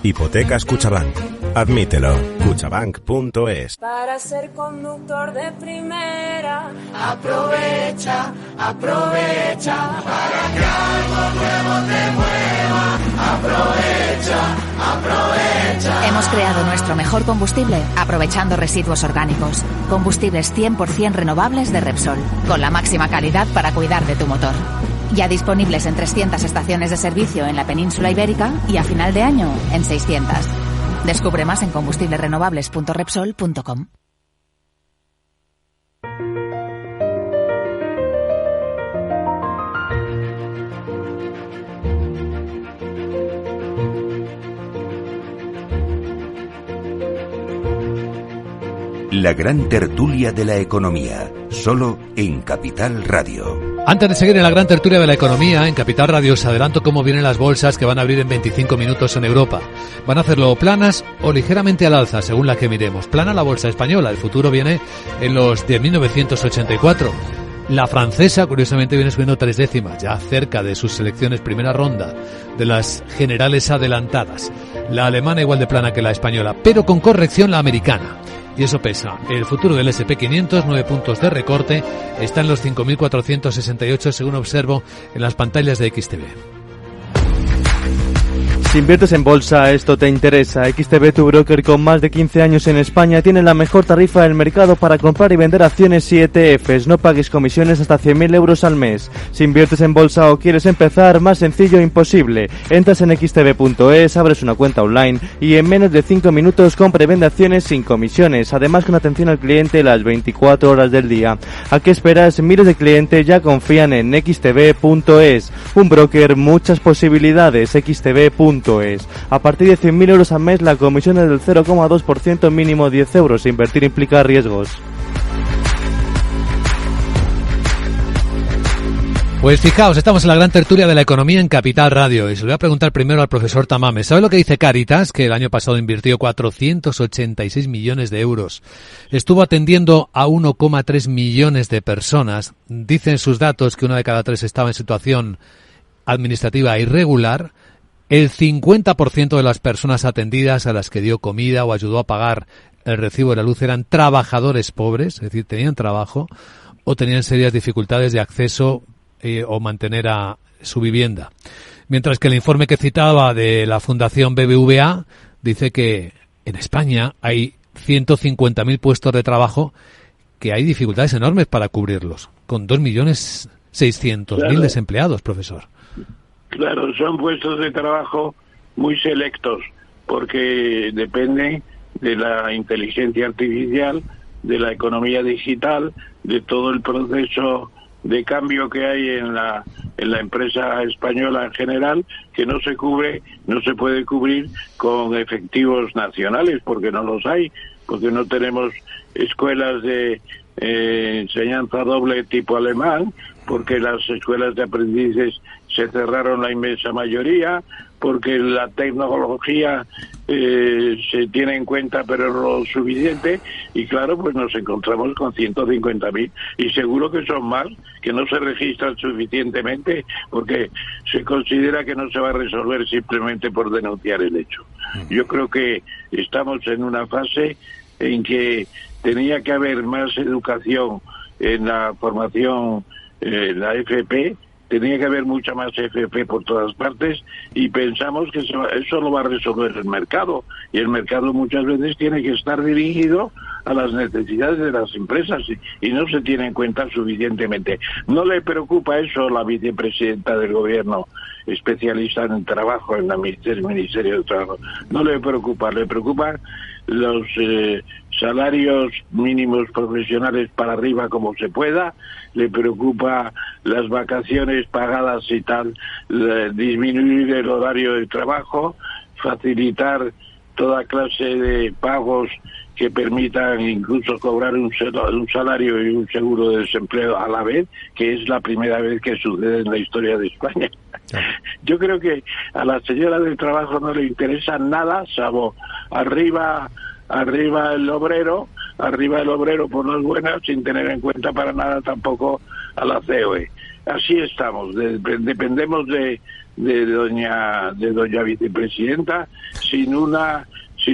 S19: Hipotecas Kutxabank. Admítelo. Cuchabank.es.
S20: Para ser conductor de primera, aprovecha, aprovecha. Para que algo nuevo te mueva, aprovecha, aprovecha.
S21: Hemos creado nuestro mejor combustible aprovechando residuos orgánicos. Combustibles 100% renovables de Repsol, con la máxima calidad para cuidar de tu motor. Ya disponibles en 300 estaciones de servicio en la península ibérica y a final de año en 600. Descubre más en combustiblesrenovables.repsol.com.
S2: La gran tertulia de la economía, solo en Capital Radio.
S1: Antes de seguir en la gran tertulia de la economía, en Capital Radio os adelanto cómo vienen las bolsas que van a abrir en 25 minutos en Europa. Van a hacerlo planas o ligeramente al alza, según la que miremos. Plana la bolsa española, el futuro viene en los 10.984. La francesa, curiosamente, viene subiendo 3 décimas, ya cerca de sus selecciones primera ronda, de las generales adelantadas. La alemana igual de plana que la española, pero con corrección la americana. Y eso pesa. El futuro del S&P 500, 9 puntos de recorte, está en los 5.468 según observo en las pantallas de XTB.
S22: Si inviertes en bolsa, esto te interesa. XTB, tu broker con más de 15 años en España, tiene la mejor tarifa del mercado para comprar y vender acciones y ETFs. No pagues comisiones hasta 100.000 euros al mes. Si inviertes en bolsa o quieres empezar, más sencillo imposible. Entras en xtb.es, abres una cuenta online y en menos de 5 minutos compra y vende acciones sin comisiones. Además, con atención al cliente las 24 horas del día. ¿A qué esperas? Miles de clientes ya confían en xtb.es. Un broker, muchas posibilidades. xtb.es. A partir de 100.000 euros al mes, la comisión es del 0,2%, mínimo 10 euros. Invertir implica riesgos.
S1: Pues fijaos, estamos en la gran tertulia de la economía en Capital Radio y se lo voy a preguntar primero al profesor Tamames. ¿Sabe lo que dice Cáritas? Que el año pasado invirtió 486 millones de euros. Estuvo atendiendo a 1,3 millones de personas. Dicen sus datos que 1 de cada 3 estaba en situación administrativa irregular. El 50% de las personas atendidas a las que dio comida o ayudó a pagar el recibo de la luz eran trabajadores pobres, es decir, tenían trabajo o tenían serias dificultades de acceso o mantener a su vivienda. Mientras que el informe que citaba de la Fundación BBVA dice que en España hay 150.000 puestos de trabajo que hay dificultades enormes para cubrirlos, con 2.600.000 desempleados, profesor.
S16: Claro, son puestos de trabajo muy selectos, porque depende de la inteligencia artificial, de la economía digital, de todo el proceso de cambio que hay en la empresa española en general, que no se puede cubrir con efectivos nacionales, porque no los hay, porque no tenemos escuelas de enseñanza doble tipo alemán, porque las escuelas de aprendices se cerraron la inmensa mayoría, porque la tecnología se tiene en cuenta pero no lo suficiente, y claro, pues nos encontramos con 150.000 y seguro que son más, que no se registran suficientemente porque se considera que no se va a resolver simplemente por denunciar el hecho. Yo creo que estamos en una fase en que tenía que haber más educación en la formación, la FP, tenía que haber mucha más FP por todas partes, y pensamos que eso lo va a resolver el mercado, y el mercado muchas veces tiene que estar dirigido a las necesidades de las empresas y no se tiene en cuenta suficientemente. ¿No le preocupa eso a la vicepresidenta del gobierno, especialista en el trabajo, en el Ministerio de Trabajo? No le preocupa, le preocupan los salarios mínimos profesionales para arriba como se pueda, le preocupa las vacaciones pagadas y tal, disminuir el horario de trabajo, facilitar toda clase de pagos que permitan incluso cobrar un salario y un seguro de desempleo a la vez, que es la primera vez que sucede en la historia de España. Yo creo que a la señora del trabajo no le interesa nada, salvo arriba el obrero por las buenas, sin tener en cuenta para nada tampoco a la COE. Así estamos, dependemos de doña vicepresidenta, sin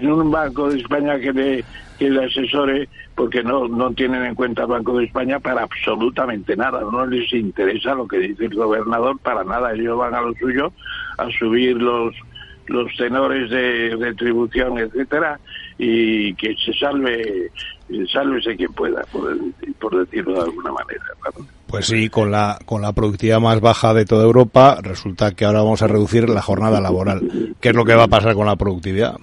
S16: sin un Banco de España que le asesore, porque no tienen en cuenta el Banco de España para absolutamente nada, no les interesa lo que dice el gobernador para nada, ellos van a lo suyo, a subir los tenores de retribución, etcétera, y que sálvese quien pueda, por decirlo de alguna manera, ¿no?
S18: Pues sí, con la productividad más baja de toda Europa, resulta que ahora vamos a reducir la jornada laboral. ¿Qué es lo que va a pasar con la productividad?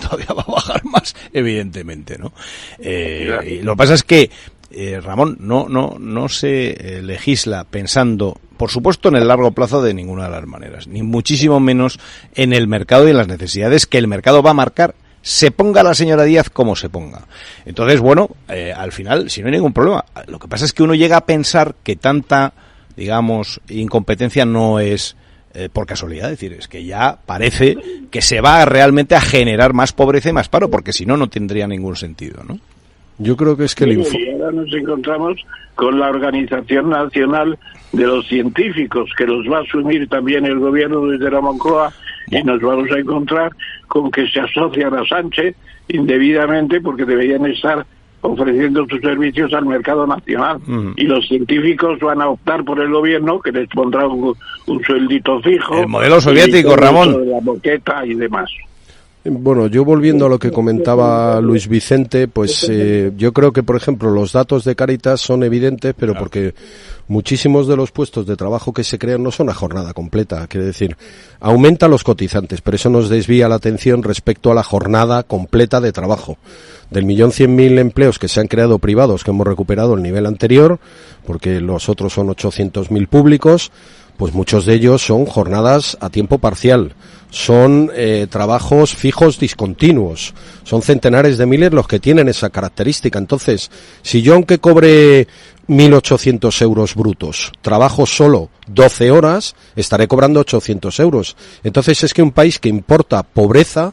S18: Todavía va a bajar más, evidentemente, ¿no? Y lo que pasa es que, Ramón, no se legisla pensando, por supuesto, en el largo plazo de ninguna de las maneras, ni muchísimo menos en el mercado y en las necesidades que el mercado va a marcar, se ponga la señora Díaz como se ponga. Entonces, bueno, al final, si no hay ningún problema, lo que pasa es que uno llega a pensar que tanta, digamos, incompetencia no es por casualidad, es decir, es que ya parece que se va realmente a generar más pobreza y más paro, porque si no, no tendría ningún sentido, ¿no?
S17: Yo creo que es que
S16: y ahora nos encontramos con la Organización Nacional de los Científicos, que los va a asumir también el gobierno desde la Moncloa, y nos vamos a encontrar con que se asocian a Sánchez indebidamente porque deberían estar ofreciendo sus servicios al mercado nacional. Y los científicos van a optar por el gobierno, que les pondrá un sueldito fijo.
S18: El modelo soviético, Ramón.
S16: De la moqueta y demás.
S17: Bueno, yo volviendo a lo que comentaba Luis Vicente, pues yo creo que, por ejemplo, los datos de Cáritas son evidentes, pero porque muchísimos de los puestos de trabajo que se crean no son a jornada completa, quiere decir, aumenta los cotizantes, pero eso nos desvía la atención respecto a la jornada completa de trabajo. Del 1.100.000 empleos que se han creado privados, que hemos recuperado el nivel anterior, porque los otros son 800.000 públicos, pues muchos de ellos son jornadas a tiempo parcial, son trabajos fijos discontinuos, son centenares de miles los que tienen esa característica. Entonces, si yo, aunque cobre 1.800 euros brutos, trabajo solo 12 horas, estaré cobrando 800 euros. Entonces es que un país que importa pobreza,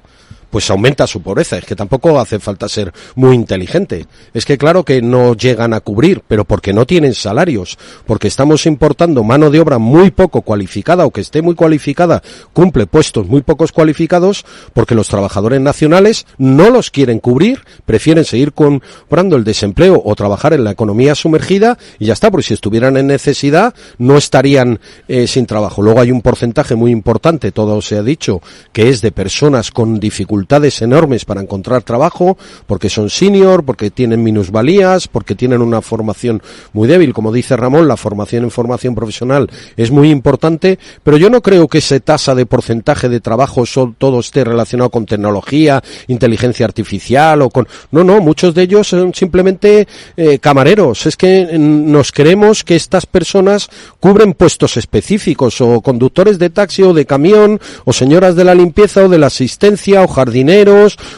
S17: pues aumenta su pobreza. Es que tampoco hace falta ser muy inteligente. Es que claro que no llegan a cubrir, pero porque no tienen salarios, porque estamos importando mano de obra muy poco cualificada, o que esté muy cualificada, cumple puestos muy pocos cualificados, porque los trabajadores nacionales no los quieren cubrir, prefieren seguir cobrando el desempleo o trabajar en la economía sumergida, y ya está, porque si estuvieran en necesidad no estarían sin trabajo. Luego hay un porcentaje muy importante, todo se ha dicho, que es de personas con dificultades enormes para encontrar trabajo, porque son senior, porque tienen minusvalías, porque tienen una formación muy débil. Como dice Ramón, la formación en formación profesional es muy importante, pero yo no creo que esa tasa de porcentaje de trabajo todo esté relacionado con tecnología, inteligencia artificial o con... No, muchos de ellos son simplemente camareros. Es que nos creemos que estas personas cubren puestos específicos, o conductores de taxi o de camión, o señoras de la limpieza o de la asistencia, o jardineros,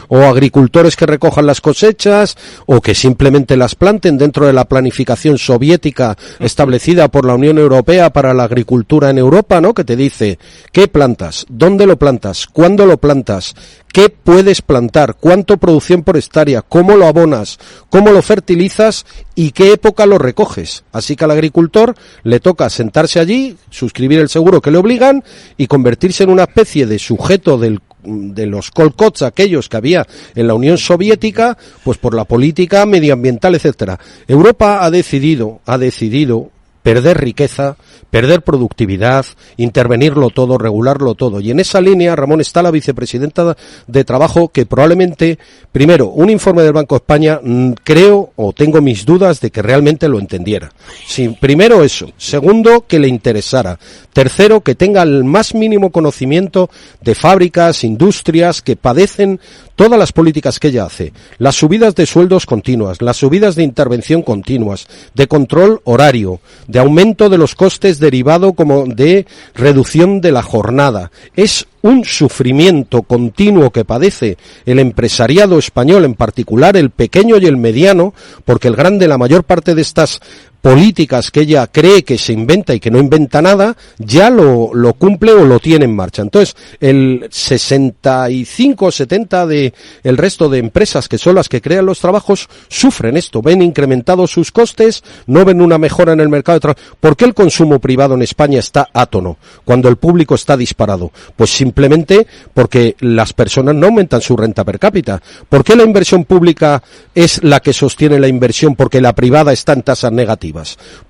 S17: o agricultores que recojan las cosechas, o que simplemente las planten dentro de la planificación soviética establecida por la Unión Europea para la agricultura en Europa, ¿no? Que te dice qué plantas, dónde lo plantas, cuándo lo plantas, qué puedes plantar, cuánto producción por hectárea, cómo lo abonas, cómo lo fertilizas y qué época lo recoges. Así que al agricultor le toca sentarse allí, suscribir el seguro que le obligan y convertirse en una especie de sujeto de los kolkhots aquellos que había en la Unión Soviética, pues por la política medioambiental, etcétera. Europa ha decidido perder riqueza, perder productividad, intervenirlo todo, regularlo todo. Y en esa línea, Ramón, está la vicepresidenta de Trabajo, que probablemente, primero, un informe del Banco de España, creo o tengo mis dudas de que realmente lo entendiera. Sí, primero eso. Segundo, que le interesara. Tercero, que tenga el más mínimo conocimiento de fábricas, industrias que padecen todas las políticas que ella hace. Las subidas de sueldos continuas, las subidas de intervención continuas, de control horario, de aumento de los costes derivado como de reducción de la jornada. Es un sufrimiento continuo que padece el empresariado español, en particular el pequeño y el mediano, porque el grande, la mayor parte de estas políticas que ella cree que se inventa y que no inventa nada, ya lo cumple o lo tiene en marcha. Entonces, el 65 o 70 de el resto de empresas que son las que crean los trabajos sufren esto, ven incrementados sus costes, no ven una mejora en el mercado de trabajo. ¿Por qué el consumo privado en España está átono cuando el público está disparado? Pues simplemente porque las personas no aumentan su renta per cápita. ¿Por qué la inversión pública es la que sostiene la inversión? Porque la privada está en tasas negativas.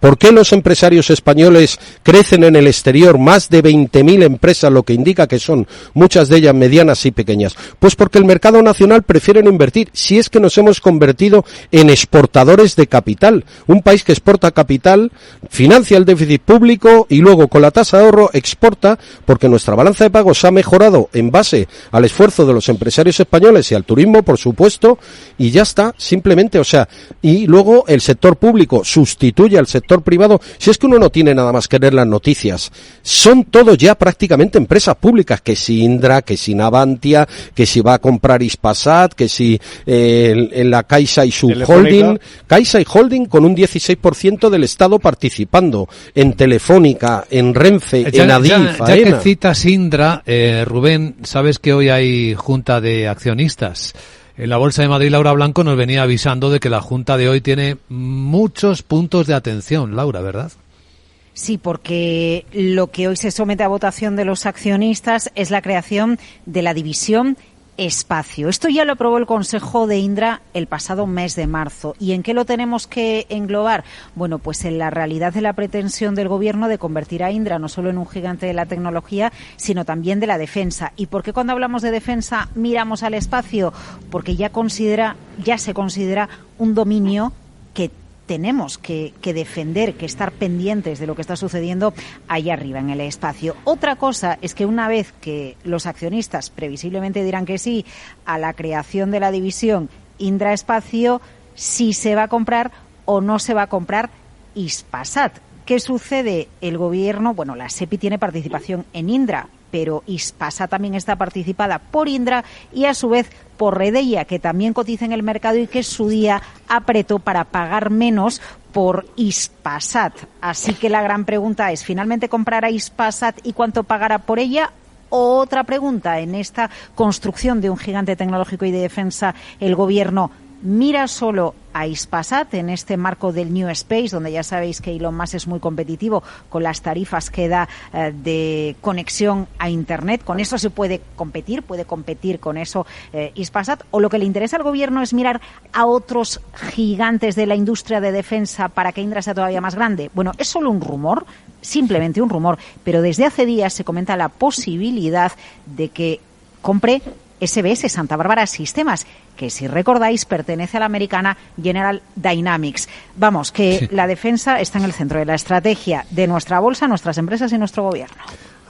S17: ¿Por qué los empresarios españoles crecen en el exterior? Más de 20.000 empresas, lo que indica que son muchas de ellas medianas y pequeñas. Pues porque el mercado nacional prefiere no invertir. Si es que nos hemos convertido en exportadores de capital. Un país que exporta capital, financia el déficit público y luego con la tasa de ahorro exporta, porque nuestra balanza de pagos ha mejorado en base al esfuerzo de los empresarios españoles y al turismo, por supuesto, y ya está, simplemente, o sea, y luego el sector público sustituye al sector privado. Si es que uno no tiene nada más que leer las noticias, son todos ya prácticamente empresas públicas, que si Indra, que si Navantia, que si va a comprar Hispasat, que si en la Caixa y su holding, Caixa y holding con un 16% del Estado participando, en Telefónica, en Renfe, en Adif,
S1: ya que citas Indra, Rubén, sabes que hoy hay junta de accionistas. En la Bolsa de Madrid, Laura Blanco nos venía avisando de que la junta de hoy tiene muchos puntos de atención, Laura, ¿verdad?
S3: Sí, porque lo que hoy se somete a votación de los accionistas es la creación de la división Espacio. Esto ya lo aprobó el Consejo de Indra el pasado mes de marzo. ¿Y en qué lo tenemos que englobar? Bueno, pues en la realidad de la pretensión del Gobierno de convertir a Indra no solo en un gigante de la tecnología, sino también de la defensa. ¿Y por qué cuando hablamos de defensa miramos al espacio? Porque ya se considera un dominio que tenemos que defender, que estar pendientes de lo que está sucediendo allá arriba en el espacio. Otra cosa es que una vez que los accionistas previsiblemente dirán que sí a la creación de la división Indra Espacio, si se va a comprar o no se va a comprar Hispasat. ¿Qué sucede? El Gobierno, la SEPI tiene participación en Indra, pero Hispasat también está participada por Indra y a su vez por Redeia, que también cotiza en el mercado y que en su día apretó para pagar menos por Hispasat. Así que la gran pregunta es, ¿finalmente comprará Hispasat y cuánto pagará por ella? Otra pregunta, en esta construcción de un gigante tecnológico y de defensa, el Gobierno mira solo a Hispasat en este marco del New Space, donde ya sabéis que Elon Musk es muy competitivo con las tarifas que da de conexión a Internet. Con eso se puede competir con eso Hispasat. O lo que le interesa al Gobierno es mirar a otros gigantes de la industria de defensa para que Indra sea todavía más grande. Bueno, es solo un rumor, simplemente un rumor, pero desde hace días se comenta la posibilidad de que compre SBS, Santa Bárbara Sistemas, que si recordáis pertenece a la americana General Dynamics. Vamos, que sí, la defensa está en el centro de la estrategia de nuestra bolsa, nuestras empresas y nuestro Gobierno.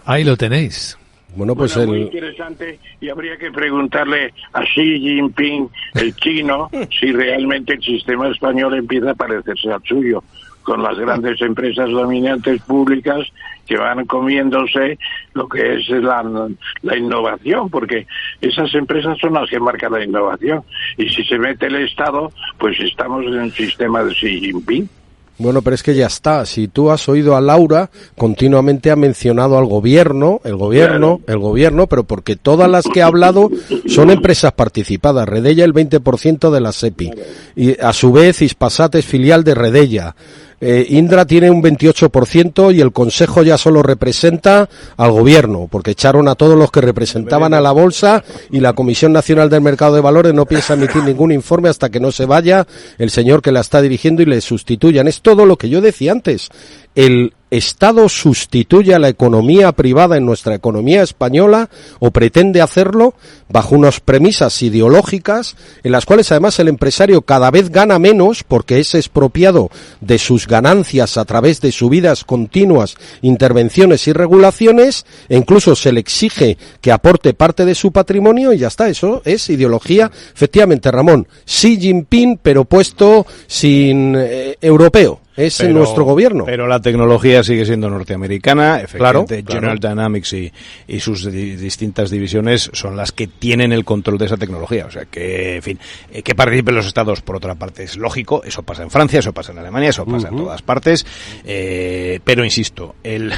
S1: Ahí lo tenéis.
S16: Bueno, muy interesante, y habría que preguntarle a Xi Jinping, el chino, si realmente el sistema español empieza a parecerse al suyo, con las grandes empresas dominantes públicas que van comiéndose lo que es la innovación, porque esas empresas son las que marcan la innovación. Y si se mete el Estado, pues estamos en un sistema de Xi Jinping.
S17: Bueno, pero es que ya está. Si tú has oído a Laura, continuamente ha mencionado al gobierno, pero porque todas las que ha hablado son empresas participadas. Redeia el 20% de la SEPI. Y a su vez Hispasat es filial de Redeia. Indra tiene un 28% y el Consejo ya solo representa al Gobierno, porque echaron a todos los que representaban a la Bolsa y la Comisión Nacional del Mercado de Valores no piensa emitir ningún informe hasta que no se vaya el señor que la está dirigiendo y le sustituyan. Es todo lo que yo decía antes. El Estado sustituye a la economía privada en nuestra economía española, o pretende hacerlo, bajo unas premisas ideológicas en las cuales además el empresario cada vez gana menos porque es expropiado de sus ganancias a través de subidas continuas, intervenciones y regulaciones, e incluso se le exige que aporte parte de su patrimonio y ya está. Eso es ideología, efectivamente, Ramón. Xi Jinping, pero puesto sin europeo. es nuestro gobierno.
S18: Pero la tecnología sigue siendo norteamericana, efectivamente.
S17: Claro.
S18: General Dynamics y sus distintas divisiones son las que tienen el control de esa tecnología. O sea que, en fin, que participen los estados, por otra parte, es lógico. Eso pasa en Francia, eso pasa en Alemania, eso pasa en todas partes. Pero insisto, el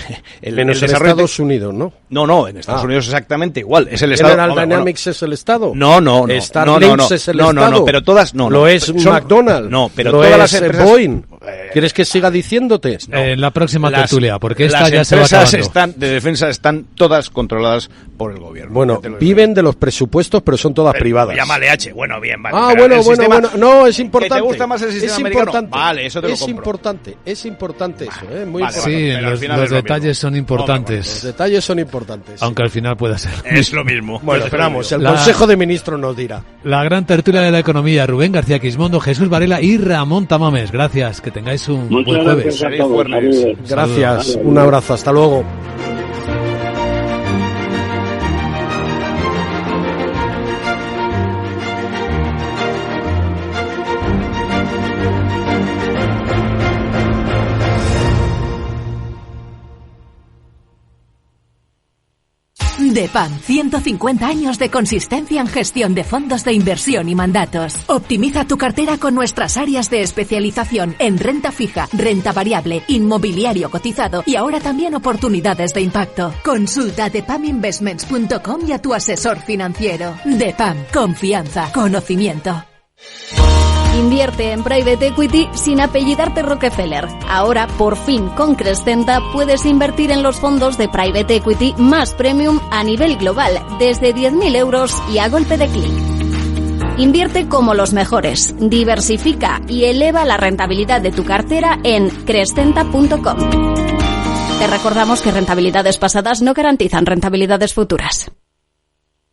S17: menos en Estados Unidos, ¿no?
S18: No, en Estados Unidos exactamente igual. Es el
S17: General
S18: estado.
S17: Dynamics es el estado.
S18: No.
S17: Starlink es el estado.
S18: No, pero todas no.
S17: Lo es McDonald's.
S18: No, pero
S17: lo
S18: todas
S17: es
S18: las empresas.
S17: Boeing. ¿Quieres que siga diciéndote?
S1: En la próxima tertulia, porque esta ya se va
S18: acabando. Las empresas
S1: de
S18: defensa están todas controladas por el gobierno.
S17: Bueno, viven de los presupuestos, pero son todas privadas.
S18: Llámale H. Bueno, bien, vale.
S17: Bueno. No, es importante.
S18: ¿Que te gusta más el sistema americano? Vale, eso te lo compro.
S17: Es importante eso, muy
S1: importante.
S17: Sí,
S1: los detalles son importantes.
S17: Los detalles son importantes.
S1: Aunque al final pueda ser.
S18: Es lo mismo.
S17: Bueno, esperamos. El Consejo de Ministros nos dirá.
S1: La gran tertulia de la economía, Rubén García Quismondo, Jesús Varela y Ramón Tamames. Gracias, que tengáis un buen jueves.
S17: Gracias, un abrazo, hasta luego.
S6: DEPAM, 150 años de consistencia en gestión de fondos de inversión y mandatos. Optimiza tu cartera con nuestras áreas de especialización en renta fija, renta variable, inmobiliario cotizado y ahora también oportunidades de impacto. Consulta depaminvestments.com y a tu asesor financiero. DEPAM, confianza, conocimiento.
S12: Invierte en Private Equity sin apellidarte Rockefeller. Ahora, por fin, con Crescenta puedes invertir en los fondos de Private Equity más premium a nivel global, desde 10.000 euros y a golpe de clic. Invierte como los mejores, diversifica y eleva la rentabilidad de tu cartera en Crescenta.com. Te recordamos que rentabilidades pasadas no garantizan rentabilidades futuras.